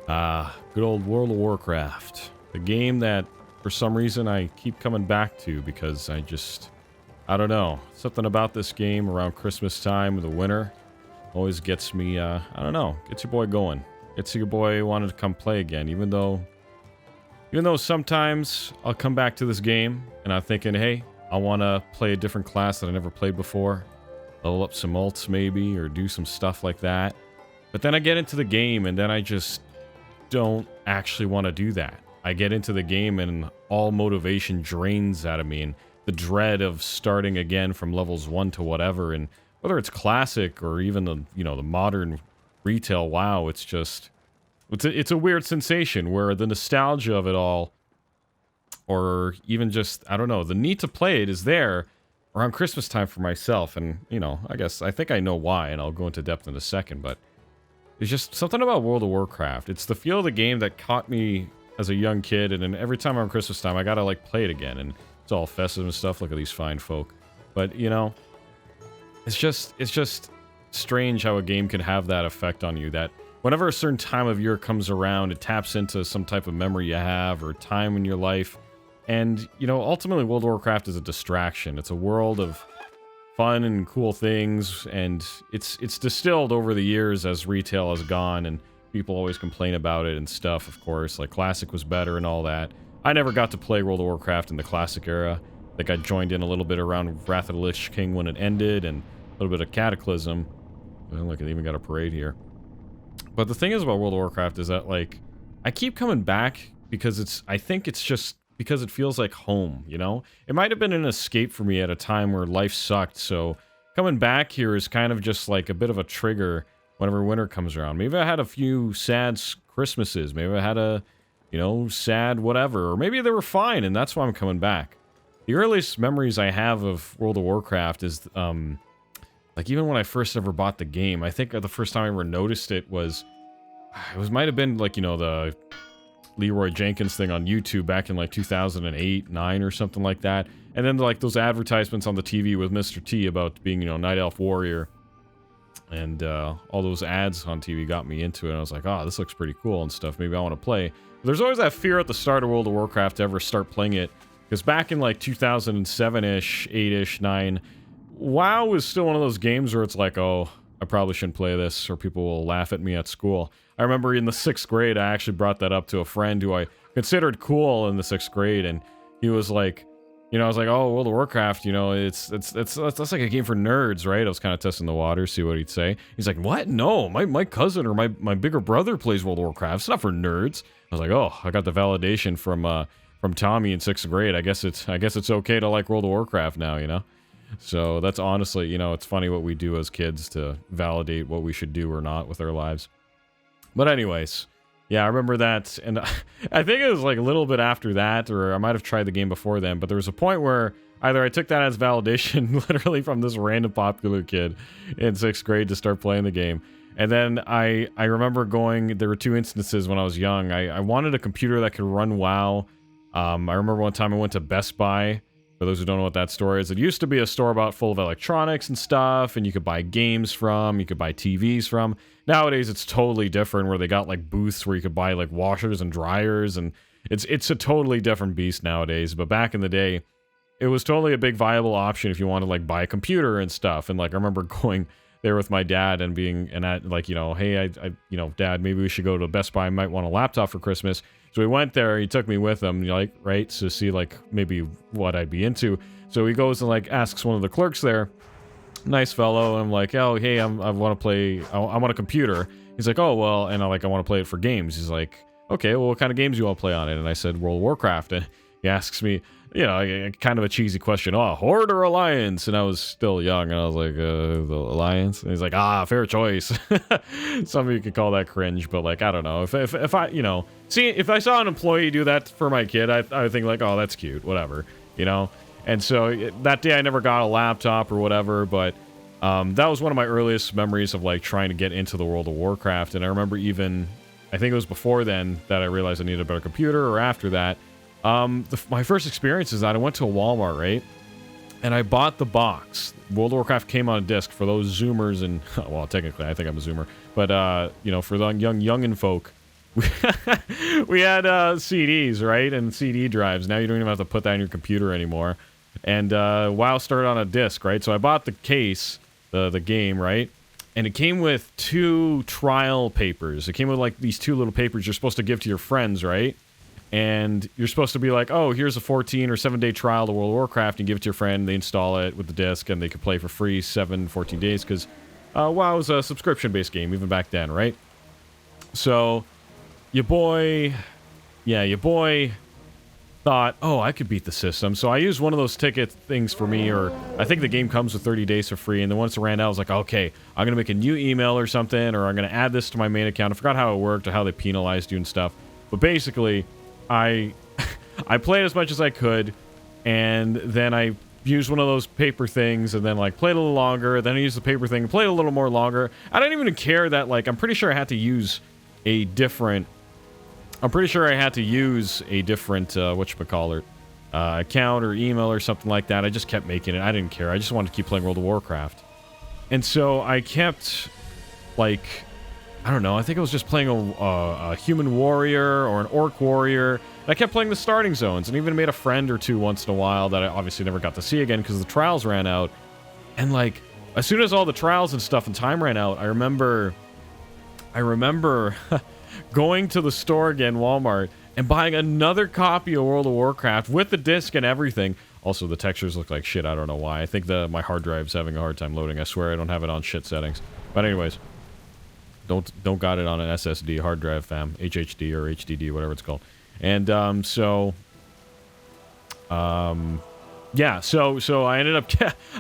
Good old World of Warcraft. The game that, for some reason, I keep coming back to because I don't know. Something about this game around Christmas time, the winter, always gets me, I don't know, gets your boy going. Gets your boy wanting to come play again, even though sometimes I'll come back to this game and I'm thinking, hey, I want to play a different class that I never played before. Level up some ults maybe, or do some stuff like that. But then I get into the game and then I just don't actually want to do that. I get into the game and all motivation drains out of me, and the dread of starting again from levels 1 to whatever, and whether it's classic or even the modern retail WoW, it's a weird sensation where the nostalgia of it all, or even just, I don't know, the need to play it is there around Christmas time for myself. And, I think I know why, and I'll go into depth in a second, but there's just something about World of Warcraft. It's the feel of the game that caught me as a young kid, and then every time around Christmas time, I gotta, play it again, and it's all festive and stuff. Look at these fine folk. But, it's just strange how a game can have that effect on you, that whenever a certain time of year comes around, it taps into some type of memory you have or time in your life. And, ultimately World of Warcraft is a distraction. It's a world of fun and cool things, and it's distilled over the years as retail has gone, and people always complain about it and stuff, of course. Like, Classic was better and all that. I never got to play World of Warcraft in the Classic era. I think I joined in a little bit around Wrath of the Lich King when it ended, and a little bit of Cataclysm. Well, look, it even got a parade here. But the thing is about World of Warcraft is that, I keep coming back because I think it's just because it feels like home, It might have been an escape for me at a time where life sucked, so coming back here is kind of just like a bit of a trigger whenever winter comes around. Maybe I had a few sad Christmases, maybe I had a, sad whatever, or maybe they were fine, and that's why I'm coming back. The earliest memories I have of World of Warcraft is, even when I first ever bought the game, I think the first time I ever noticed it might have been, the Leroy Jenkins thing on YouTube back in 2008, 9 or something like that. And then those advertisements on the TV with Mr. T about being, Night Elf Warrior. And all those ads on TV got me into it. And I was like, oh, this looks pretty cool and stuff. Maybe I want to play. But there's always that fear at the start of World of Warcraft to ever start playing it. Because back in 2007-ish, 8-ish, 9, WoW was still one of those games where it's like, oh, I probably shouldn't play this or people will laugh at me at school. I remember in the 6th grade, I actually brought that up to a friend who I considered cool in the 6th grade, and he was like, I was like, oh, World of Warcraft, that's like a game for nerds, right? I was kind of testing the water, see what he'd say. He's like, what? No, my cousin or my bigger brother plays World of Warcraft. It's not for nerds. I was like, oh, I got the validation from Tommy in 6th grade. I guess it's okay to like World of Warcraft now, So that's honestly, it's funny what we do as kids to validate what we should do or not with our lives. But anyways, yeah, I remember that, and I think it was a little bit after that, or I might have tried the game before then, but there was a point where either I took that as validation, literally from this random popular kid in 6th grade to start playing the game, and then I remember there were 2 instances when I was young. I wanted a computer that could run WoW. I remember one time I went to Best Buy. For those who don't know what that store is, it used to be a store full of electronics and stuff, and you could buy games from, you could buy TVs from. Nowadays, it's totally different, where they got booths where you could buy washers and dryers, and it's a totally different beast nowadays. But back in the day, it was totally a big viable option if you wanted to buy a computer and stuff. And I remember going there with my dad and being, and at hey, Dad, maybe we should go to Best Buy. I might want a laptop for Christmas. So we went there, he took me with him, right, to see, maybe what I'd be into. So he goes and, asks one of the clerks there, nice fellow, and I'm like, oh, hey, I want to play, I want a computer. He's like, oh, well, and I want to play it for games. He's like, okay, well, what kind of games do you want to play on it? And I said, World of Warcraft, and he asks me, kind of a cheesy question, oh, Horde or Alliance? And I was still young, and I was like, the Alliance? And he's like, fair choice. Some of you could call that cringe, but, I don't know. If I, see, if I saw an employee do that for my kid, I would think, oh, that's cute, whatever, And so, that day I never got a laptop or whatever, but that was one of my earliest memories of, trying to get into the World of Warcraft. And I remember I think it was before then that I realized I needed a better computer, or after that. My first experience is that I went to a Walmart, right? And I bought the box. World of Warcraft came on a disc for those Zoomers, and, well, technically, I think I'm a Zoomer. But, for the youngin' folk, we had CDs, right? And CD drives. Now you don't even have to put that in your computer anymore. And WoW started on a disc, right? So I bought the case, the game, right? And it came with 2 trial papers. It came with like these 2 little papers you're supposed to give to your friends, right? And you're supposed to be like, oh, here's a 14 or 7-day trial to World of Warcraft, and give it to your friend. They install it with the disc, and they can play for free 14 days, because WoW was a subscription-based game even back then, right? So your boy thought, oh, I could beat the system. So I used one of those ticket things for me, or I think the game comes with 30 days for free. And then once it ran out, I was like, okay, I'm going to make a new email or something, or I'm going to add this to my main account. I forgot how it worked or how they penalized you and stuff. But basically, I played as much as I could, and then I used one of those paper things, and then like played a little longer. Then I used the paper thing, played a little more longer. I didn't even care that, like, I'm pretty sure I had to use a different whatchamacallit, account or email or something like that. I just kept making it. I didn't care. I just wanted to keep playing World of Warcraft. And so I kept, like, I don't know, I think I was just playing a human warrior or an orc warrior. And I kept playing the starting zones, and even made a friend or 2 once in a while that I obviously never got to see again because the trials ran out. And, like, as soon as all the trials and stuff and time ran out, I remember going to the store again, Walmart, and buying another copy of World of Warcraft with the disc and everything. Also, the textures look like shit. I don't know why. I think my hard drive's having a hard time loading. I swear I don't have it on shit settings. But anyways, don't got it on an SSD hard drive, fam. HHD or HDD, whatever it's called. And yeah, so I ended up,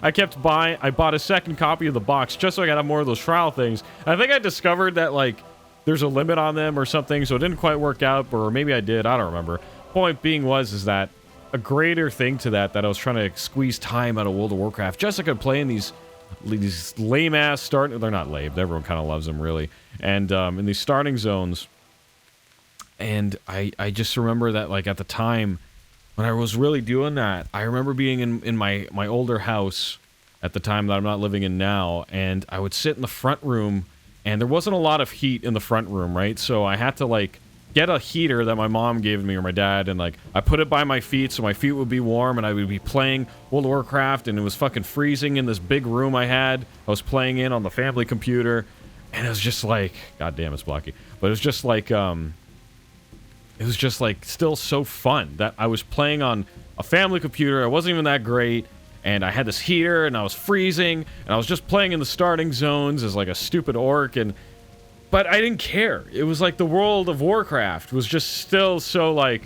I bought a second copy of the box just so I could have more of those trial things. I think I discovered that, like, there's a limit on them or something, so it didn't quite work out, or maybe I did, I don't remember. Point being is that a greater thing to that I was trying to squeeze time out of World of Warcraft just so I could play in these lame-ass they're not lame, everyone kind of loves them, really, and in these starting zones. And I just remember that, like, at the time, when I was really doing that, I remember being in my older house at the time that I'm not living in now, and I would sit in the front room, and there wasn't a lot of heat in the front room, right? So I had to, like, get a heater that my mom gave me or my dad, and, like, I put it by my feet so my feet would be warm, and I would be playing World of Warcraft, and it was fucking freezing in this big room I was playing in on the family computer, and it was just like, god damn, it's blocky, but it was just like still so fun that I was playing on a family computer. I wasn't even that great, and I had this heater, and I was freezing, and I was just playing in the starting zones as like a stupid orc, but I didn't care. It was like the World of Warcraft was just still so, like,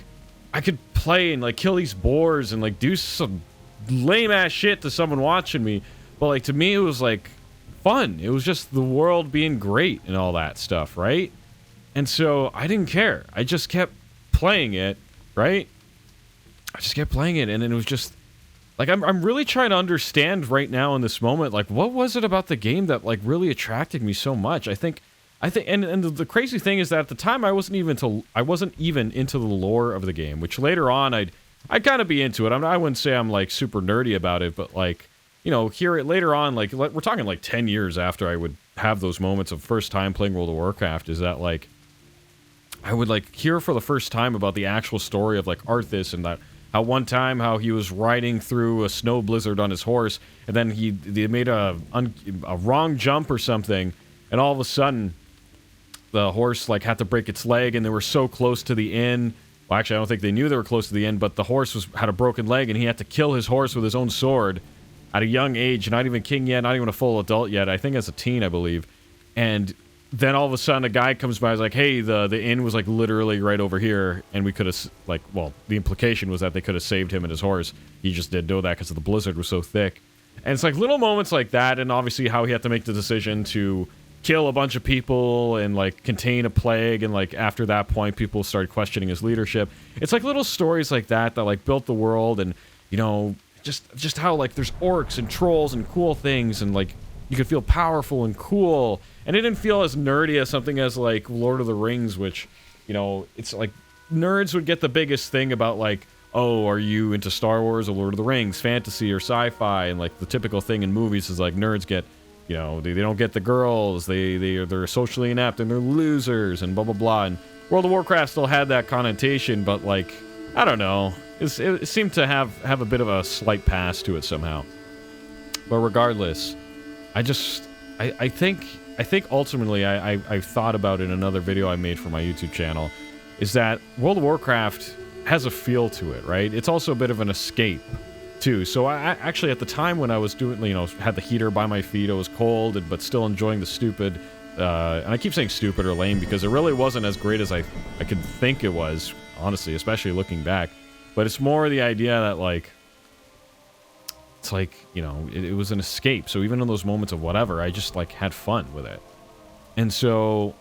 I could play and, like, kill these boars and, like, do some lame-ass shit to someone watching me, but, like, to me it was, like, fun. It was just the world being great and all that stuff, right? And so I didn't care. I just kept playing it, right? I just kept playing it, and then it was just, like, I'm really trying to understand right now in this moment, like, what was it about the game that, like, really attracted me so much? I think, and the crazy thing is that at the time I wasn't even into the lore of the game, which later on I'd kind of be into it. I wouldn't say I'm, like, super nerdy about it, but, like, you know, hear it later on, like, we're talking like 10 years after I would have those moments of first time playing World of Warcraft, is that, like, I would, like, hear for the first time about the actual story of, like, Arthas, and that how one time how he was riding through a snow blizzard on his horse, and then they made a wrong jump or something, and all of a sudden the horse, like, had to break its leg, and they were so close to the inn. Well, actually, I don't think they knew they were close to the inn, but the horse had a broken leg, and he had to kill his horse with his own sword at a young age, not even king yet, not even a full adult yet, I think as a teen, I believe. And then all of a sudden a guy comes by and is like, hey, the inn was, like, literally right over here, and we could have, like, well, the implication was that they could have saved him and his horse. He just didn't know that because the blizzard was so thick. And it's like little moments like that, and obviously how he had to make the decision to kill a bunch of people and, like, contain a plague, and, like, after that point people started questioning his leadership. It's like little stories like that like built the world, and, you know, just how, like, there's orcs and trolls and cool things, and, like, you could feel powerful and cool, and it didn't feel as nerdy as something as, like, Lord of the Rings, which, you know, it's like nerds would get the biggest thing about, like, oh, are you into Star Wars or Lord of the Rings, fantasy or sci-fi, and, like, the typical thing in movies is, like, nerds get, you know, they don't get the girls, they're socially inept, and they're losers, and blah blah blah. And World of Warcraft still had that connotation, but like, I don't know. It seemed to have a bit of a slight pass to it somehow. But regardless, I think ultimately I've thought about in another video I made for my YouTube channel, is that World of Warcraft has a feel to it, right? It's also a bit of an escape, too. So I actually, at the time when I was doing, you know, had the heater by my feet, it was cold, but still enjoying the stupid, and I keep saying stupid or lame because it really wasn't as great as I could think it was, honestly, especially looking back. But it's more the idea that, like, it's like, you know, it was an escape. So even in those moments of whatever, I just, like, had fun with it. And so,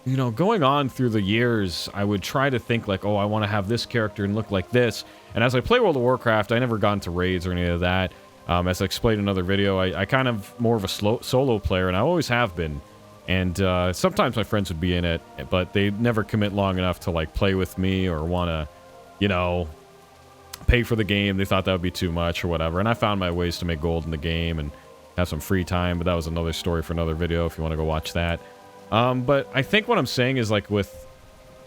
you know, going on through the years, I would try to think, like, oh, I want to have this character and look like this. And as I play World of Warcraft, I never got into raids or any of that. As I explained in another video, I kind of more of a solo player, and I always have been. And sometimes my friends would be in it, but they never commit long enough to, like, play with me or want to, you know, pay for the game. They thought that would be too much or whatever. And I found my ways to make gold in the game and have some free time, but that was another story for another video if you want to go watch that. But I think what I'm saying is, like, with,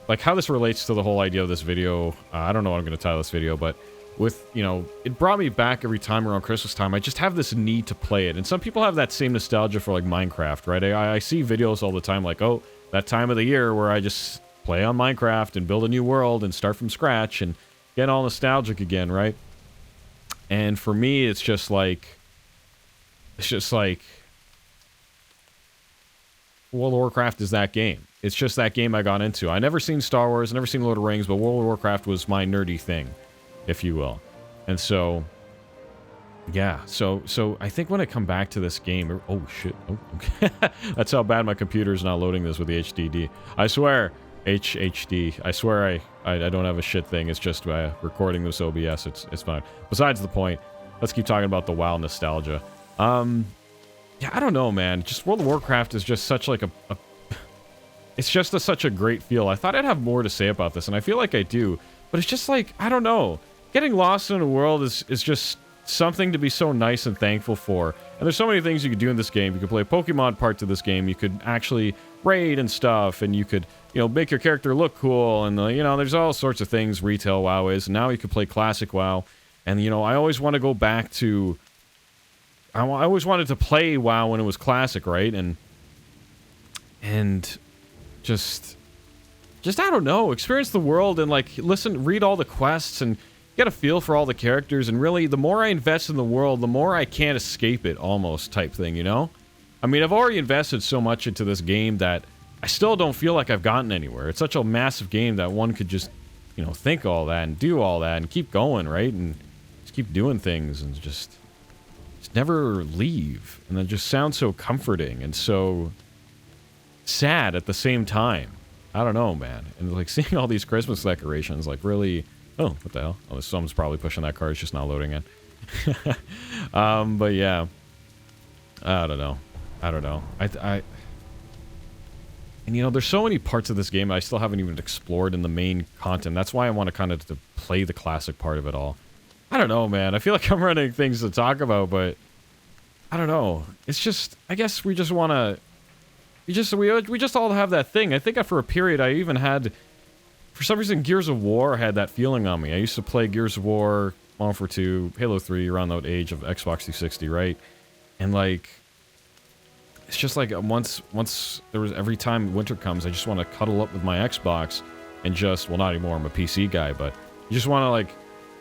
like, how this relates to the whole idea of this video, I don't know what I'm going to title this video, but with, you know, it brought me back every time around Christmas time. I just have this need to play it. And some people have that same nostalgia for, like, Minecraft, right? I see videos all the time like, oh, that time of the year where I just play on Minecraft and build a new world and start from scratch and get all nostalgic again, right? And for me, it's just like World of Warcraft is that game. It's just that game I got into. I never seen Star Wars, I never seen Lord of the Rings, but World of Warcraft was my nerdy thing, if you will. And so, yeah. So I think when I come back to this game, oh shit, oh, okay. That's how bad my computer is not loading this with the HDD. I swear, HHD. I swear I don't have a shit thing. It's just recording this OBS. It's fine. Besides the point, let's keep talking about the WoW nostalgia. Yeah, I don't know, man. Just World of Warcraft is just such like it's just such a great feel. I thought I'd have more to say about this, and I feel like I do. But it's just like, I don't know. Getting lost in a world is just something to be so nice and thankful for. And there's so many things you could do in this game. You could play Pokemon parts of this game. You could actually raid and stuff, and you could, you know, make your character look cool. And, you know, there's all sorts of things retail WoW is. And now you could play classic WoW. And, you know, I always want to go back to... I always wanted to play WoW when it was classic, right? And just I don't know, experience the world and, like, read all the quests and get a feel for all the characters. And really, the more I invest in the world, the more I can't escape it, almost, type thing, you know? I mean, I've already invested so much into this game that I still don't feel like I've gotten anywhere. It's such a massive game that one could just, you know, think all that and do all that and keep going, right? And just keep doing things and just never leave. And that just sounds so comforting and so sad at the same time. I don't know, man. And, like, seeing all these Christmas decorations, like, really... Oh, what the hell? Oh, someone's probably pushing that car. It's just not loading in. But yeah. I don't know. And, you know, there's so many parts of this game I still haven't even explored in the main content. That's why I want to kind of to play the classic part of it all. I don't know, man. I feel like I'm running things to talk about, but I don't know. It's just, I guess we just want to, we just all have that thing. I think for a period I even had, for some reason, Gears of War had that feeling on me. I used to play Gears of War, Modern Warfare 2, Halo 3 around that age of Xbox 360, right? And, like, it's just like once there was, every time winter comes, I just want to cuddle up with my Xbox and just, well, not anymore, I'm a PC guy, but you just want to, like,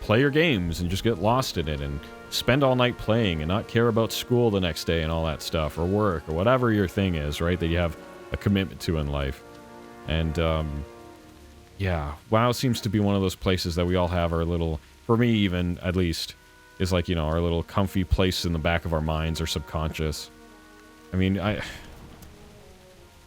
play your games and just get lost in it and spend all night playing and not care about school the next day and all that stuff, or work, or whatever your thing is, right, that you have a commitment to in life. And, yeah, WoW seems to be one of those places that we all have our little, for me even, at least, is like, you know, our little comfy place in the back of our minds or subconscious. I mean,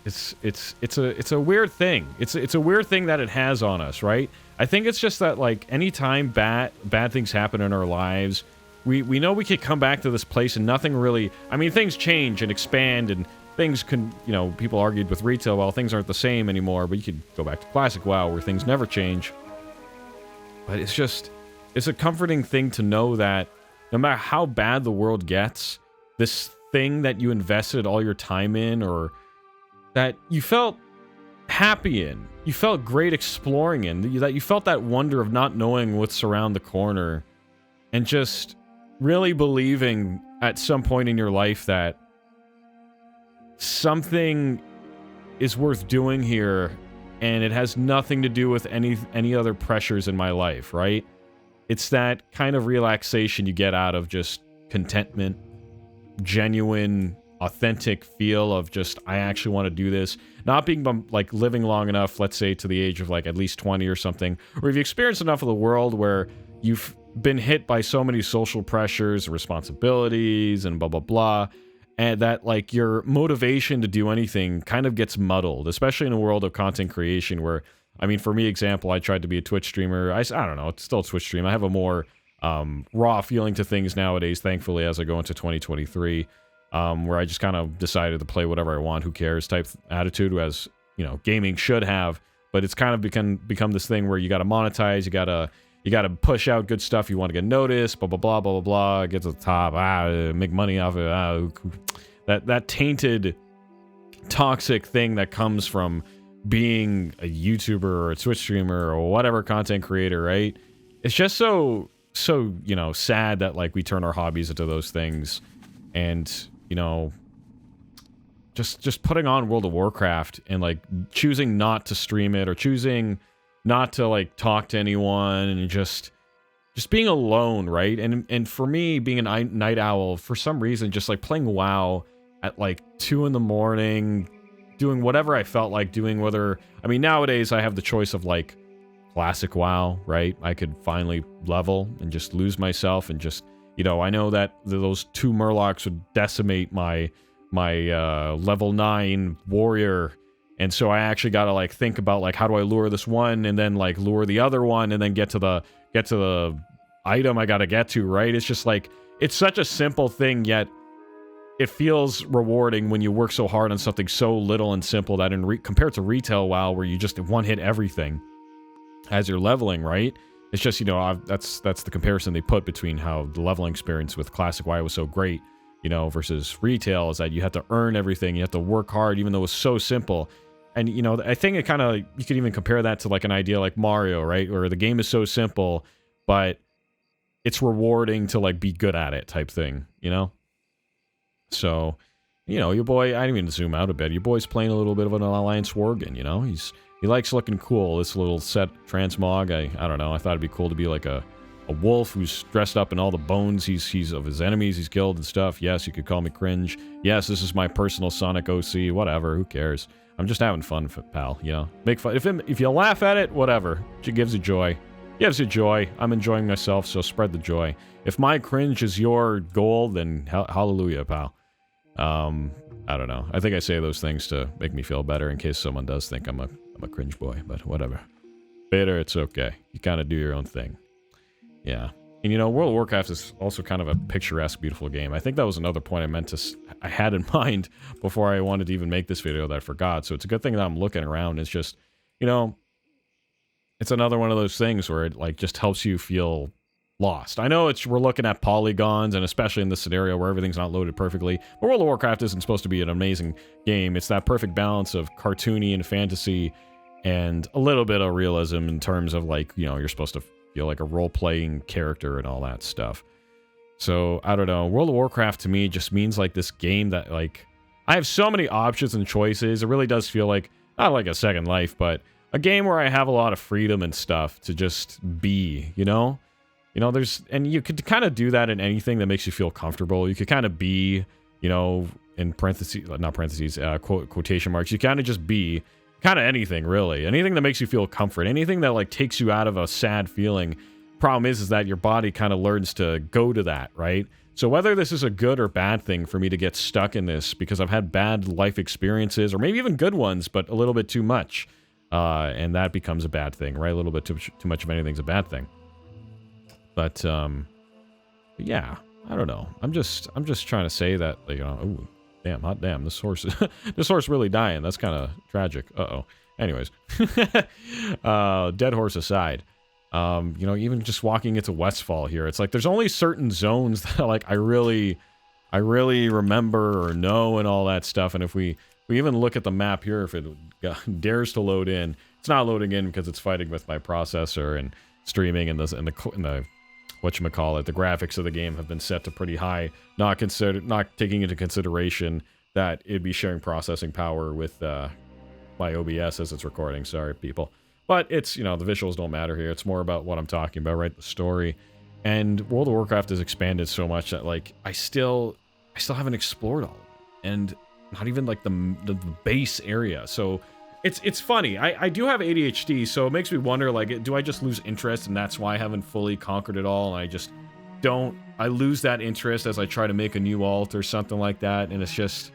it's a weird thing. It's a weird thing that it has on us, right? I think it's just that, like, anytime bad things happen in our lives, we know we could come back to this place and nothing really... I mean, things change and expand and things can... You know, people argued with retail, well, things aren't the same anymore, but you could go back to classic WoW where things never change. But it's just... It's a comforting thing to know that no matter how bad the world gets, this thing that you invested all your time in, or that you felt happy in. You felt great exploring in. That you felt that wonder of not knowing what's around the corner. And just really believing at some point in your life that something is worth doing here, and it has nothing to do with any other pressures in my life, right? It's that kind of relaxation you get out of just contentment, genuine, authentic feel of just, I actually want to do this. Not being, like, living long enough, let's say, to the age of, like, at least 20 or something, or if you experienced enough of the world where you've been hit by so many social pressures, responsibilities, and blah, blah, blah, and that, like, your motivation to do anything kind of gets muddled, especially in a world of content creation where, I mean, for me, example, I tried to be a Twitch streamer. I don't know, it's still a Twitch stream. I have a more raw feeling to things nowadays, thankfully, as I go into 2023, where I just kind of decided to play whatever I want, who cares type attitude, as, you know, gaming should have, but it's kind of become this thing where you got to monetize, you got to push out good stuff, you want to get noticed, blah, blah, blah, blah, blah, blah, get to the top, make money off it, that tainted, toxic thing that comes from being a YouTuber or a Twitch streamer or whatever content creator, right? It's just so, you know, sad that, like, we turn our hobbies into those things. And, you know, just putting on World of Warcraft and, like, choosing not to stream it or choosing not to, like, talk to anyone and just being alone, right? And for me, being a night owl, for some reason, just, like, playing WoW at, like, 2 in the morning, doing whatever I felt like doing, whether, I mean, nowadays I have the choice of, like, classic WoW, right? I could finally level and just lose myself and just, you know, I know that those 2 Murlocs would decimate my level 9 warrior, and so I actually got to, like, think about, like, how do I lure this one and then, like, lure the other one and then get to the item I got to get to, right? It's just like, it's such a simple thing, yet it feels rewarding when you work so hard on something so little and simple that compared to retail WoW, where you just one-hit everything as you're leveling, right? It's just, you know, that's the comparison they put between how the leveling experience with classic WoW was so great, you know, versus retail, is that you have to earn everything, you have to work hard, even though it's so simple. And, you know, I think it kind of, you could even compare that to, like, an idea like Mario, right? Where the game is so simple, but it's rewarding to, like, be good at it type thing, you know? So, you know, your boy, I didn't even zoom out a bit. Your boy's playing a little bit of an Alliance Worgen, you know? He likes looking cool. This little set transmog, I don't know. I thought it'd be cool to be like a wolf who's dressed up in all the bones he's of his enemies he's killed and stuff. Yes, you could call me cringe. Yes, this is my personal Sonic OC. Whatever, who cares? I'm just having fun, pal, you know? Make fun. If you laugh at it, whatever. It gives you joy. Gives you joy. I'm enjoying myself, so spread the joy. If my cringe is your goal, then hallelujah, pal. I don't know. I think I say those things to make me feel better in case someone does think I'm a cringe boy, but whatever. Beta, it's okay. You kind of do your own thing. Yeah. And, you know, World of Warcraft is also kind of a picturesque, beautiful game. I think that was another point I had in mind before I wanted to even make this video that I forgot. So it's a good thing that I'm looking around. It's just, you know, it's another one of those things where it, like, just helps you feel lost. I know we're looking at polygons, and especially in this scenario where everything's not loaded perfectly, but World of Warcraft isn't supposed to be an amazing game. It's that perfect balance of cartoony and fantasy and a little bit of realism in terms of, like, you know, you're supposed to feel like a role-playing character and all that stuff. So, I don't know. World of Warcraft to me just means, like, this game that, like, I have so many options and choices. It really does feel like, not like a Second Life, but a game where I have a lot of freedom and stuff to just be, you know? You know, and you could kind of do that in anything that makes you feel comfortable. You could kind of be, you know, in parentheses, not parentheses, quotation marks, you kind of just be kind of anything, really. Anything that makes you feel comfort. Anything that, like, takes you out of a sad feeling. Problem is that your body kind of learns to go to that, right? So whether this is a good or bad thing for me to get stuck in this, because I've had bad life experiences, or maybe even good ones, but a little bit too much, and that becomes a bad thing, right? A little bit too much of anything's a bad thing. But yeah, I don't know. I'm just trying to say that, you know, ooh, damn, hot damn, this horse really dying. That's kind of tragic. Uh-oh. Anyways, dead horse aside, you know, even just walking into Westfall here, it's like there's only certain zones that, like, I really remember or know and all that stuff. And if we We even look at the map here if it dares to load in. It's not loading in because it's fighting with my processor and streaming, and the whatchamacallit, the graphics of the game have been set to pretty high, not taking into consideration that it'd be sharing processing power with my OBS as it's recording. Sorry, people. But it's, you know, the visuals don't matter here. It's more about what I'm talking about, right? The story. And World of Warcraft has expanded so much that, like, I still haven't explored all of it. And not even, like, the base area. So it's funny. I do have ADHD, so it makes me wonder, like, do I just lose interest, and that's why I haven't fully conquered it all, and I just I lose that interest as I try to make a new alt or something like that, and it's just...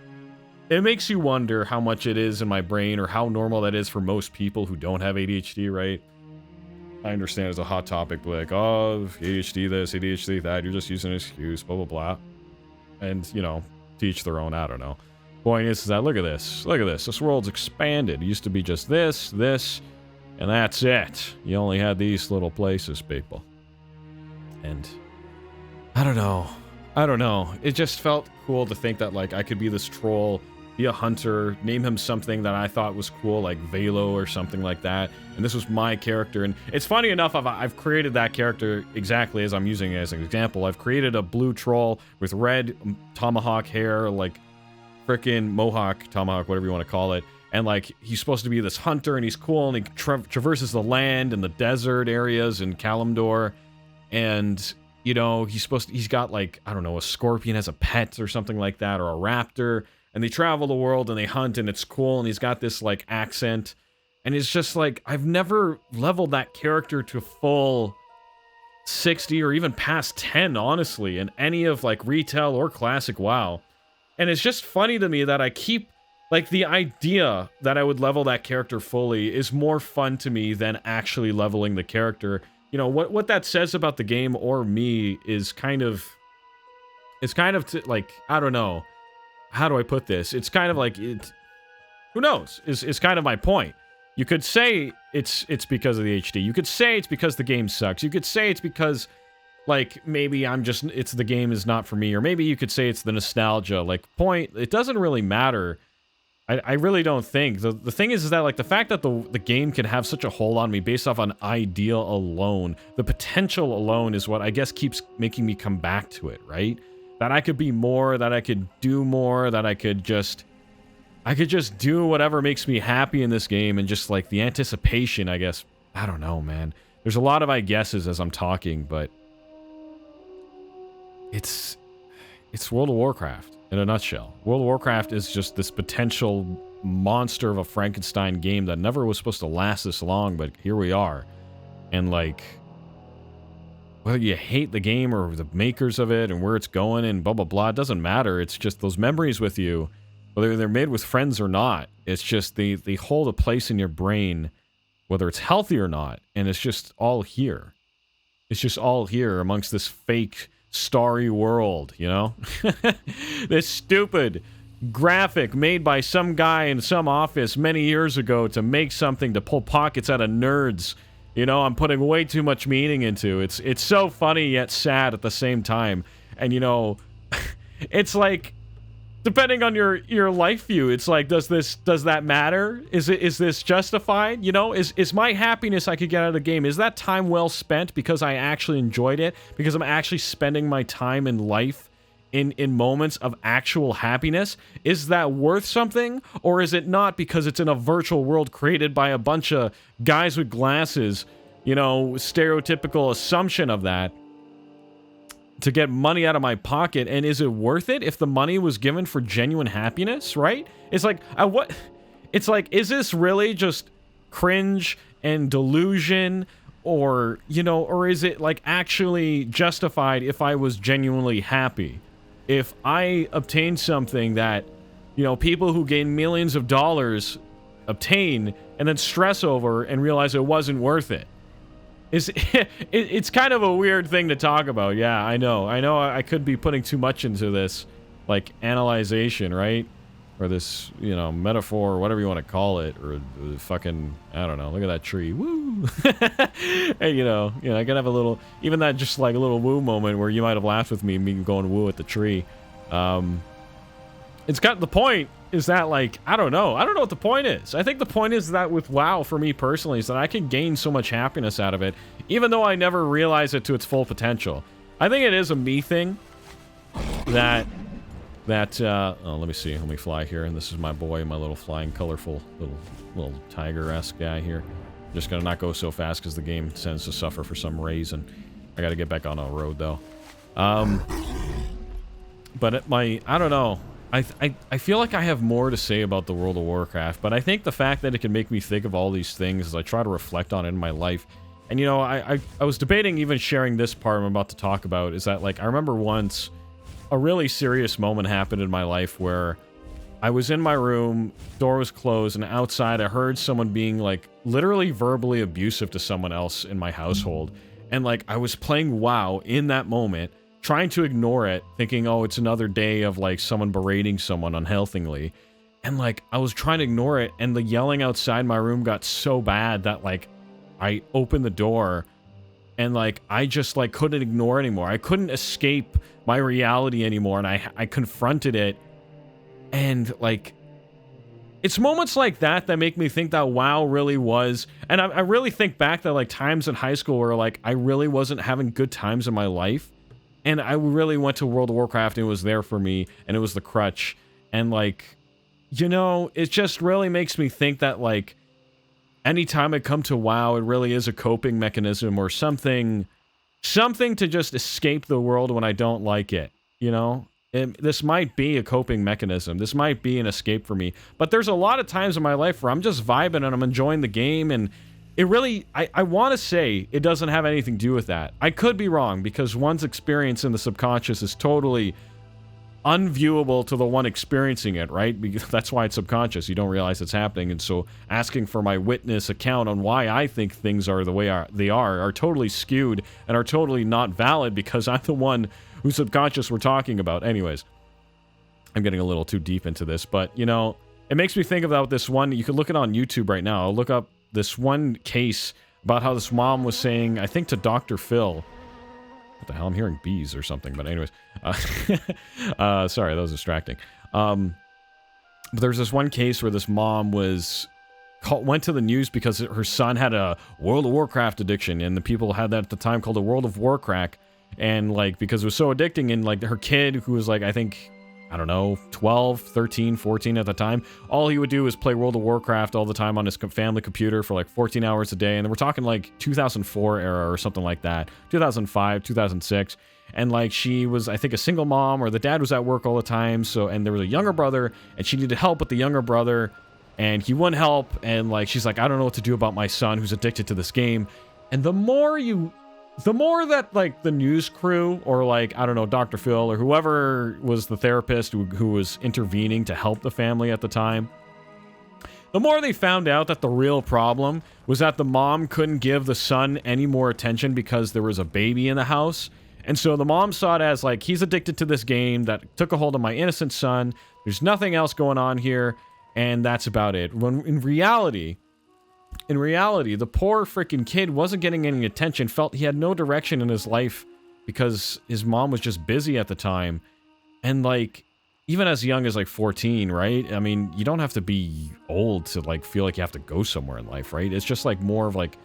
It makes you wonder how much it is in my brain, or how normal that is for most people who don't have ADHD, right? I understand it's a hot topic, but like, oh, ADHD this, ADHD that, you're just using an excuse, blah, blah, blah. And, you know, to each their own, I don't know. Point is that, look at this. Look at this. This world's expanded. It used to be just this, and that's it. You only had these little places, people. And I don't know. I don't know. It just felt cool to think that, like, I could be this troll, be a hunter, name him something that I thought was cool, like Velo or something like that. And this was my character. And it's funny enough, I've created that character exactly as I'm using it as an example. I've created a blue troll with red tomahawk hair, like frickin' mohawk, tomahawk, whatever you want to call it. And, like, he's supposed to be this hunter, and he's cool, and he traverses the land and the desert areas in Kalimdor. And... you know, he's got, like, I don't know, a scorpion as a pet or something like that, or a raptor, and they travel the world and they hunt, and it's cool, and he's got this, like, accent, and it's just, like, I've never leveled that character to full 60 or even past 10, honestly, in any of, like, retail or classic WoW, and it's just funny to me that I keep, like, the idea that I would level that character fully is more fun to me than actually leveling the character. You know, what that says about the game or me is kind of... like, I don't know. How do I put this? It's kind of like... who knows? Is kind of my point. You could say it's because of the HD. You could say it's because the game sucks. You could say it's because, like, maybe the game is not for me. Or maybe you could say it's the nostalgia. Like, it doesn't really matter. I really don't think. The thing is that, like, the fact that the game can have such a hold on me based off an idea alone, the potential alone is what I guess keeps making me come back to it, right? That I could be more, that I could do more, that I could just do whatever makes me happy in this game, and just, like, the anticipation, I guess. I don't know, man. There's a lot of I guesses as I'm talking, but it's World of Warcraft. In a nutshell, World of Warcraft is just this potential monster of a Frankenstein game that never was supposed to last this long, but here we are. And, like, whether you hate the game or the makers of it and where it's going and blah, blah, blah, it doesn't matter. It's just those memories with you, whether they're made with friends or not, it's just they hold a place in your brain, whether it's healthy or not, and it's just all here. It's just all here amongst this fake... starry world, you know? This stupid graphic made by some guy in some office many years ago to make something to pull pockets out of nerds. You know, I'm putting way too much meaning into. It's so funny yet sad at the same time. And, you know, it's like, depending on your life view, it's like, does that matter? Is this justified? You know, is my happiness I could get out of the game, is that time well spent because I actually enjoyed it? Because I'm actually spending my time in life in moments of actual happiness? Is that worth something? Or is it not because it's in a virtual world created by a bunch of guys with glasses, you know, stereotypical assumption of that, to get money out of my pocket? And is it worth it if the money was given for genuine happiness, right? It's like, it's like, is this really just cringe and delusion, or, you know, or is it, like, actually justified if I was genuinely happy? If I obtained something that, you know, people who gain millions of dollars obtain and then stress over and realize it wasn't worth it. It's kind of a weird thing to talk about. Yeah, I know I could be putting too much into this, like, analyzation, right? Or this, you know, metaphor, or whatever you want to call it, or fucking, I don't know, look at that tree, woo! Hey, you know, I gotta have a little, even that just, like, a little woo moment where you might have laughed with me going woo at the tree. It's got the point is that, like, I don't know what the point is. I think the point is that with WoW, for me personally, is that I can gain so much happiness out of it, even though I never realize it to its full potential. I think it is a me thing that oh, let me see, let me fly here, and this is my boy, my little flying colorful little tiger-esque guy here. Just gonna not go so fast because the game tends to suffer for some reason. I gotta get back on a road though. But I don't know. I feel like I have more to say about the World of Warcraft, but I think the fact that it can make me think of all these things as I try to reflect on it in my life. And you know, I was debating even sharing this part I'm about to talk about, is that, like, I remember once a really serious moment happened in my life where I was in my room, door was closed, and outside I heard someone being, like, literally verbally abusive to someone else in my household. And, like, I was playing WoW in that moment, trying to ignore it, thinking, oh, it's another day of, like, someone berating someone unhealthily. And, like, I was trying to ignore it, and the yelling outside my room got so bad that, like, I opened the door, and, like, I just, like, couldn't ignore it anymore. I couldn't escape my reality anymore, and I confronted it. And, like, it's moments like that that make me think that WoW really was... And I really think back that, like, times in high school where, like, I really wasn't having good times in my life. And I really went to World of Warcraft, and it was there for me, and it was the crutch. And, like, you know, it just really makes me think that, like, anytime I come to WoW, it really is a coping mechanism or something to just escape the world when I don't like it, you know? This might be a coping mechanism. This might be an escape for me. But there's a lot of times in my life where I'm just vibing and I'm enjoying the game, and it really... I want to say it doesn't have anything to do with that. I could be wrong, because one's experience in the subconscious is totally unviewable to the one experiencing it, right? Because that's why it's subconscious. You don't realize it's happening, and so asking for my witness account on why I think things are the way they are totally skewed and are totally not valid, because I'm the one whose subconscious we're talking about. Anyways, I'm getting a little too deep into this, but, you know, it makes me think about this one. You can look it on YouTube right now. I'll look up this one case about how this mom was saying, I think to Dr. Phil... What the hell? I'm hearing bees or something, but anyways. Sorry, that was distracting. But there's this one case where this mom went to the news because her son had a World of Warcraft addiction, and the people had that at the time called a World of Warcrack. And, like, because it was so addicting, and, like, her kid, who was, like, I think... I don't know, 12, 13, 14 at the time. All he would do is play World of Warcraft all the time on his family computer for like 14 hours a day. And we're talking like 2004 era or something like that. 2005, 2006. And like she was, I think, a single mom, or the dad was at work all the time. So, and there was a younger brother, and she needed help with the younger brother, and he wouldn't help. And like, she's like, I don't know what to do about my son who's addicted to this game. And the more that, like, the news crew, or, like, I don't know, Dr. Phil, or whoever was the therapist who was intervening to help the family at the time, the more they found out that the real problem was that the mom couldn't give the son any more attention because there was a baby in the house. And so the mom saw it as, like, he's addicted to this game that took a hold of my innocent son. There's nothing else going on here, and that's about it. When in reality, the poor freaking kid wasn't getting any attention, felt he had no direction in his life because his mom was just busy at the time. And, like, even as young as, like, 14, right? I mean, you don't have to be old to, like, feel like you have to go somewhere in life, right? It's just, like, more of, like,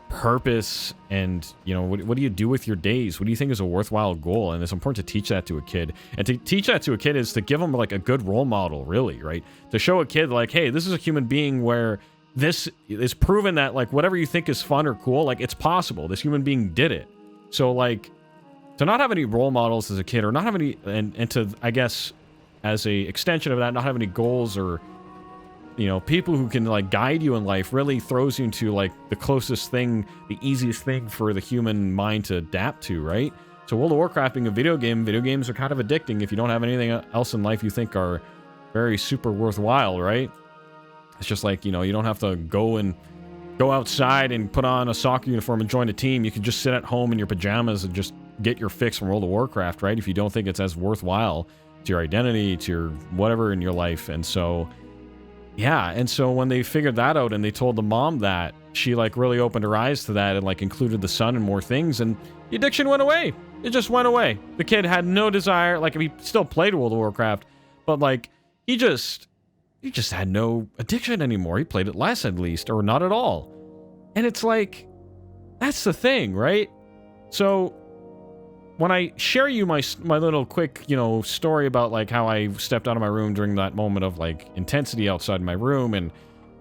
purpose and, you know, what do you do with your days? What do you think is a worthwhile goal? And it's important to teach that to a kid. And to teach that to a kid is to give them, like, a good role model, really, right? To show a kid, like, hey, this is a human being where... This is proven that, like, whatever you think is fun or cool, like, it's possible. This human being did it. So, like, to not have any role models as a kid, or not have any, and to, I guess, as a extension of that, not have any goals or, you know, people who can, like, guide you in life, really throws you into, like, the closest thing, the easiest thing for the human mind to adapt to, right? So World of Warcraft being a video games are kind of addicting if you don't have anything else in life you think are very super worthwhile, right? It's just like, you know, you don't have to go outside and put on a soccer uniform and join a team. You can just sit at home in your pajamas and just get your fix from World of Warcraft, right? If you don't think it's as worthwhile to your identity, to your whatever in your life. And so, yeah. And so when they figured that out and they told the mom that, she, like, really opened her eyes to that and, like, included the son and more things, and the addiction went away. It just went away. The kid had no desire. Like, he still played World of Warcraft, but, like, he just had no addiction anymore. He played it less at least, or not at all. And it's like, that's the thing, right? So when I share you my little quick, story about like how I stepped out of my room during that moment of like intensity outside my room, and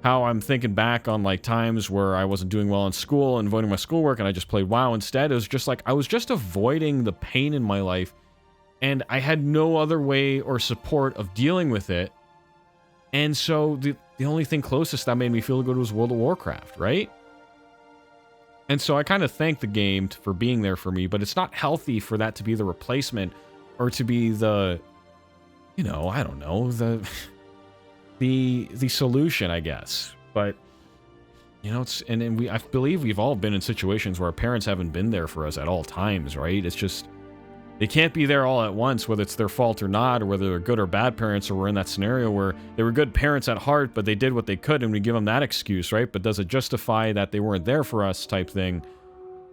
how I'm thinking back on like times where I wasn't doing well in school and avoiding my schoolwork and I just played WoW instead, it was just like I was just avoiding the pain in my life, and I had no other way or support of dealing with it. And so the only thing closest that made me feel good was World of Warcraft, right? And so I kind of thank the game for being there for me, but it's not healthy for that to be the replacement, or to be the, I don't know, the solution, I guess. But it's, and I believe we've all been in situations where our parents haven't been there for us at all times, right? It's just, they can't be there all at once, whether it's their fault or not, or whether they're good or bad parents, or we're in that scenario where they were good parents at heart, but they did what they could, and we give them that excuse, right? But does it justify that they weren't there for us type thing?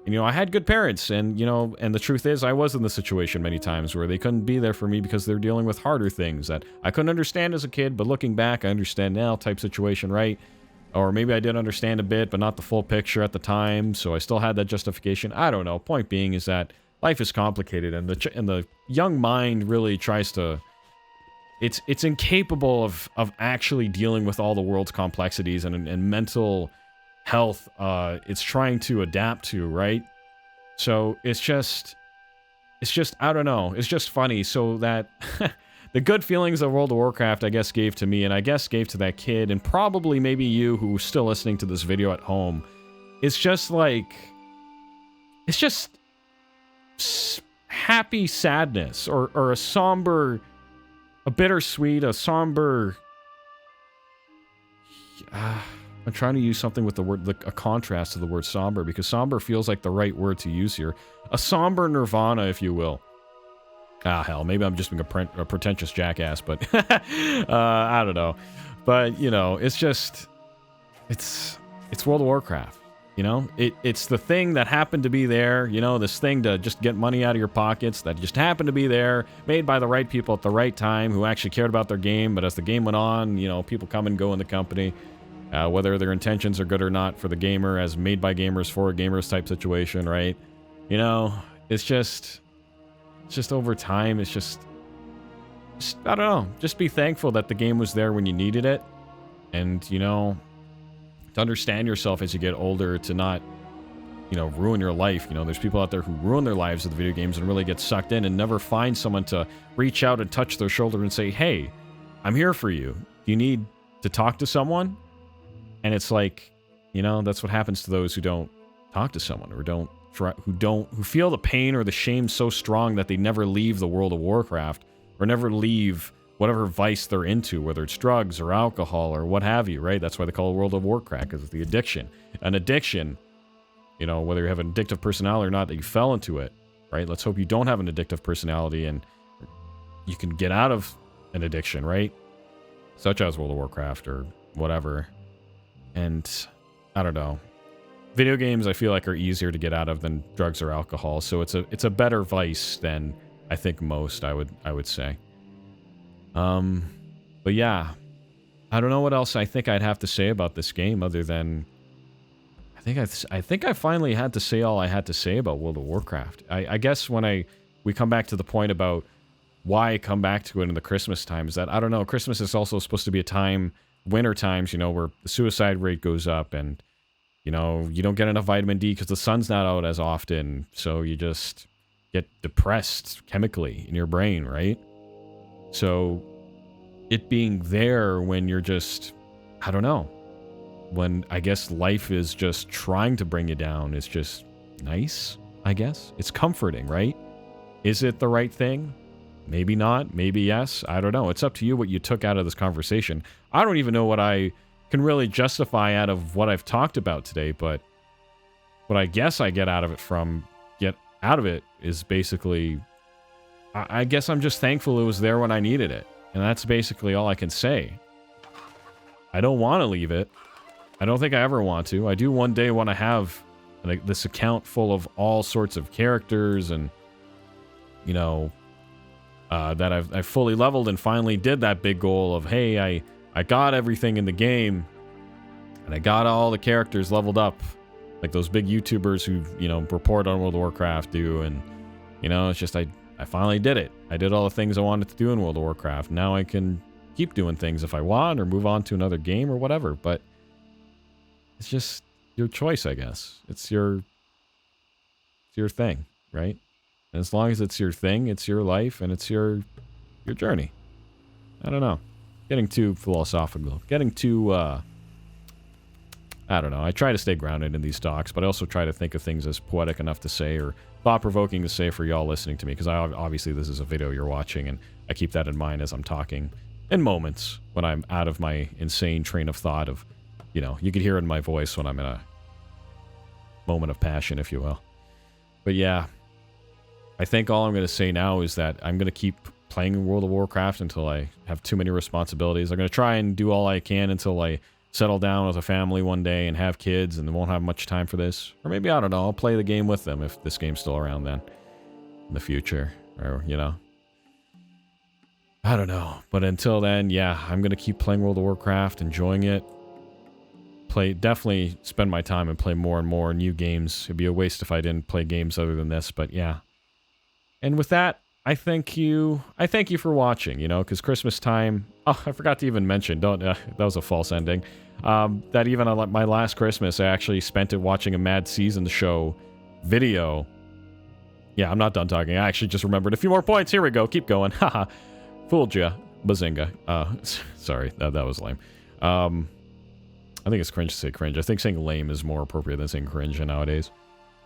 And, I had good parents, and, and the truth is I was in the situation many times where they couldn't be there for me because they're dealing with harder things that I couldn't understand as a kid, but looking back, I understand now type situation, right? Or maybe I did understand a bit, but not the full picture at the time, so I still had that justification. I don't know. Point being is that life is complicated, and the young mind really tries to... It's incapable of actually dealing with all the world's complexities and mental health it's trying to adapt to, right? So it's just I don't know. It's just funny. So that the good feelings that World of Warcraft, I guess, gave to me, and I guess gave to that kid, and probably maybe you who's still listening to this video at home, it's just like... It's just... happy sadness, or a somber, a bittersweet, a somber... I'm trying to use something with the word, like a contrast to the word somber, because somber feels like the right word to use here. A somber nirvana, if you will. Hell, maybe I'm just being a pretentious jackass, but I don't know. But, it's just, it's World of Warcraft. It's the thing that happened to be there, this thing to just get money out of your pockets that just happened to be there, made by the right people at the right time who actually cared about their game. But as the game went on, people come and go in the company, whether their intentions are good or not for the gamer, as made by gamers for gamers type situation, right? It's just over time, it's just I don't know, just be thankful that the game was there when you needed it. And, to understand yourself as you get older, to not, ruin your life. There's people out there who ruin their lives with the video games and really get sucked in and never find someone to reach out and touch their shoulder and say, hey, I'm here for you. Do you need to talk to someone? And it's like, that's what happens to those who don't talk to someone, or who feel the pain or the shame so strong that they never leave the World of Warcraft, or never leave whatever vice they're into, whether it's drugs or alcohol or what have you, right? That's why they call it World of Warcraft, because it's the addiction. An addiction, whether you have an addictive personality or not, that you fell into it, right? Let's hope you don't have an addictive personality and you can get out of an addiction, right? Such as World of Warcraft or whatever. And I don't know. Video games, I feel like, are easier to get out of than drugs or alcohol, so it's a better vice than I think most, I would say. But yeah, I don't know what else I think I'd have to say about this game other than I think I finally had to say all I had to say about World of Warcraft. I guess when we come back to the point about why I come back to it in the Christmas times, that I don't know, Christmas is also supposed to be a time, winter times, where the suicide rate goes up, and you don't get enough vitamin D because the sun's not out as often, so you just get depressed chemically in your brain, right? So it being there when you're just, I don't know, when I guess life is just trying to bring you down is just nice, I guess. It's comforting, right? Is it the right thing? Maybe not, maybe yes, I don't know. It's up to you what you took out of this conversation. I don't even know what I can really justify out of what I've talked about today, but what I guess I get out of it is basically, I guess I'm just thankful it was there when I needed it. And that's basically all I can say. I don't want to leave it. I don't think I ever want to. I do one day want to have this account full of all sorts of characters and, that I've fully leveled and finally did that big goal of, hey, I got everything in the game, and I got all the characters leveled up, like those big YouTubers who, you know, report on World of Warcraft do, and, you know, it's just, I finally did it. I did all the things I wanted to do in World of Warcraft. Now I can keep doing things if I want, or move on to another game or whatever, but it's just your choice, I guess. It's your thing, right? And as long as it's your thing, it's your life, and it's your journey. I don't know. Getting too philosophical. Getting too, I don't know. I try to stay grounded in these talks, but I also try to think of things as poetic enough to say, or thought-provoking to say for y'all listening to me, because obviously this is a video you're watching, and I keep that in mind as I'm talking in moments when I'm out of my insane train of thought of, you know, you could hear it in my voice when I'm in a moment of passion, if you will. But yeah, I think all I'm going to say now is that I'm going to keep playing World of Warcraft until I have too many responsibilities. I'm going to try and do all I can until I settle down with a family one day and have kids and won't have much time for this. Or maybe, I don't know, I'll play the game with them if this game's still around then in the future. Or, you know, I don't know. But until then, yeah, I'm going to keep playing World of Warcraft, enjoying it. Definitely spend my time and play more and more new games. It'd be a waste if I didn't play games other than this, but yeah. And with that, I thank you for watching, you know, because Christmas time, oh, I forgot to even mention, that was a false ending, that even on my last Christmas, I actually spent it watching a Mad Season show video. Yeah, I'm not done talking. I actually just remembered a few more points. Here we go. Keep going. Haha. Fooled ya. Bazinga. Sorry, that was lame. I think it's cringe to say cringe. I think saying lame is more appropriate than saying cringe nowadays.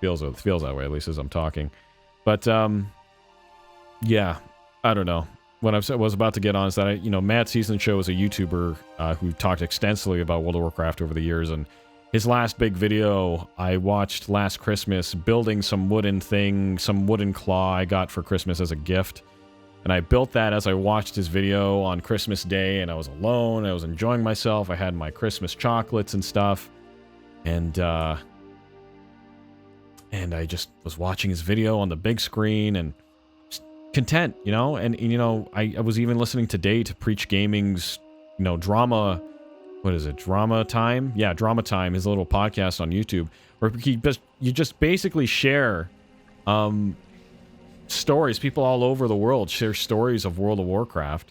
Feels that way, at least as I'm talking. But, yeah, I don't know. What I was about to get on is that, Mad Season Show is a YouTuber who talked extensively about World of Warcraft over the years, and his last big video I watched last Christmas, building some wooden claw I got for Christmas as a gift. And I built that as I watched his video on Christmas Day, and I was alone, I was enjoying myself, I had my Christmas chocolates and stuff, and I just was watching his video on the big screen, and just content, and I was even listening today to Preach Gaming's, drama, what is it, Drama Time? Yeah, Drama Time, his little podcast on YouTube, where you just basically share, stories. People all over the world share stories of World of Warcraft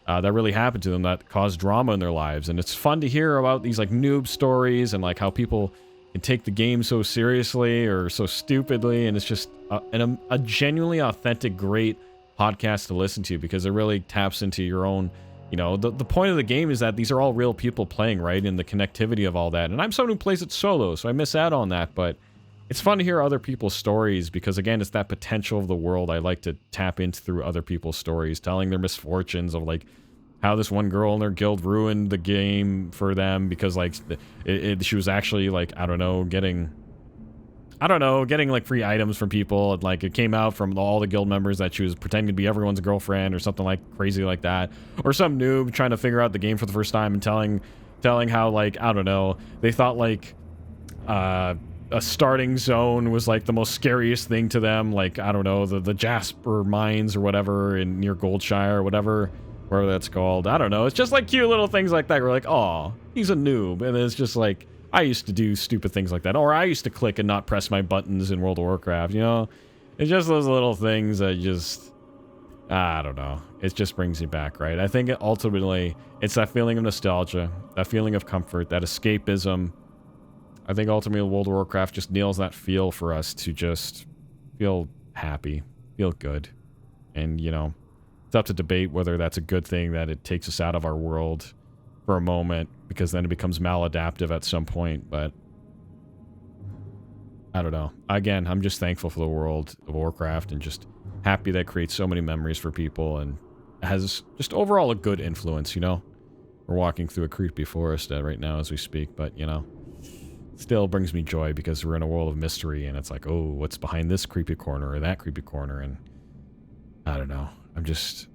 that really happened to them, that caused drama in their lives, and it's fun to hear about these like noob stories and like how people can take the game so seriously or so stupidly, and it's just a genuinely authentic, great podcast to listen to, because it really taps into your own, the point of the game is that these are all real people playing, right, and the connectivity of all that. And I'm someone who plays it solo, so I miss out on that, but it's fun to hear other people's stories, because, again, it's that potential of the world I like to tap into through other people's stories, telling their misfortunes of, like, how this one girl in their guild ruined the game for them because, like, she was actually, like, getting, like, free items from people. And, like, it came out from all the guild members that she was pretending to be everyone's girlfriend or something, like, crazy like that. Or some noob trying to figure out the game for the first time and telling how, like, they thought, like, a starting zone was like the most scariest thing to them, like, the Jasper mines or whatever near Goldshire or whatever that's called. I don't know. It's just like cute little things like that. We're like, oh, he's a noob. And it's just like, I used to do stupid things like that. Or I used to click and not press my buttons in World of Warcraft, It's just those little things that just, I don't know. It just brings you back, right? I think ultimately it's that feeling of nostalgia, that feeling of comfort, that escapism. I think ultimately World of Warcraft just nails that feel for us to just feel happy, feel good. And, it's up to debate whether that's a good thing that it takes us out of our world for a moment, because then it becomes maladaptive at some point, but I don't know. Again, I'm just thankful for the world of Warcraft and just happy that it creates so many memories for people and has just overall a good influence, We're walking through a creepy forest right now as we speak, but, still brings me joy because we're in a world of mystery, and it's like, oh, what's behind this creepy corner or that creepy corner? And I don't know. I'm just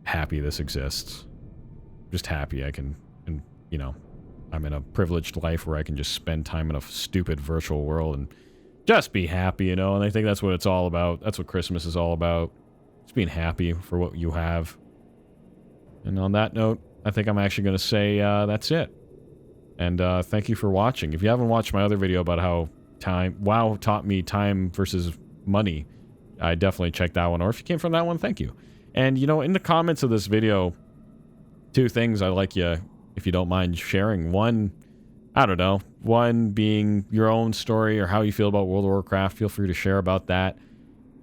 happy this exists. I'm just happy I can, and I'm in a privileged life where I can just spend time in a stupid virtual world and just be happy, And I think that's what it's all about. That's what Christmas is all about. just being happy for what you have. And on that note, I think I'm actually going to say that's it. And thank you for watching. If you haven't watched my other video about how WoW taught me time versus money, I definitely check that one. Or if you came from that one, thank you. And, you know, in the comments of this video, 2 things I'd like you, if you don't mind sharing. One, I don't know, one being your own story or how you feel about World of Warcraft. Feel free to share about that.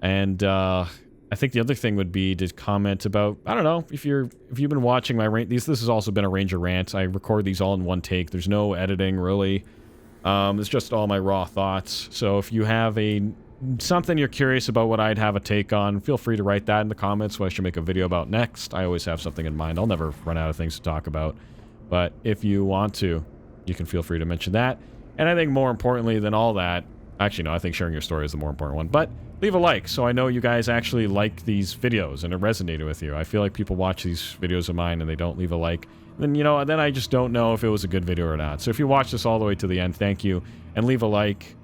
And I think the other thing would be to comment about, I don't know, if you've been watching my this has also been a Ranger Rant. I record these all in one take. There's no editing, really. It's just all my raw thoughts. So if you have something you're curious about what I'd have a take on, feel free to write that in the comments, what I should make a video about next. I always have something in mind. I'll never run out of things to talk about. But if you want to, you can feel free to mention that. And I think more importantly than all that, actually no, I think sharing your story is the more important one, but leave a like so I know you guys actually like these videos and it resonated with you. I feel like people watch these videos of mine and they don't leave a like. Then, you know, then I just don't know if it was a good video or not. So if you watch this all the way to the end, thank you. And leave a like,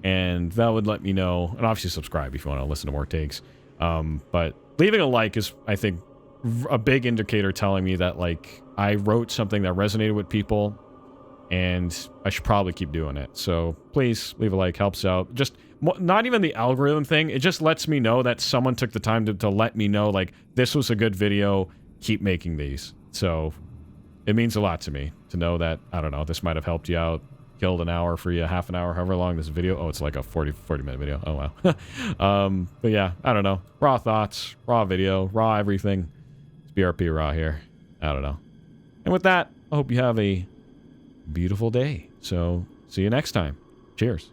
and that would let me know. And obviously subscribe if you want to listen to more takes. But leaving a like is, I think, a big indicator telling me that, like, I wrote something that resonated with people, and I should probably keep doing it. So please leave a like, helps out. Just not even the algorithm thing. It just lets me know that someone took the time to let me know, like, this was a good video. Keep making these. So it means a lot to me to know that, I don't know, this might have helped you out, killed an hour for you, half an hour, however long this video. Oh, it's like a 40-minute video. Oh, wow. But yeah, I don't know. Raw thoughts, raw video, raw everything. It's BRP raw here. I don't know. And with that, I hope you have a beautiful day. So see you next time. Cheers.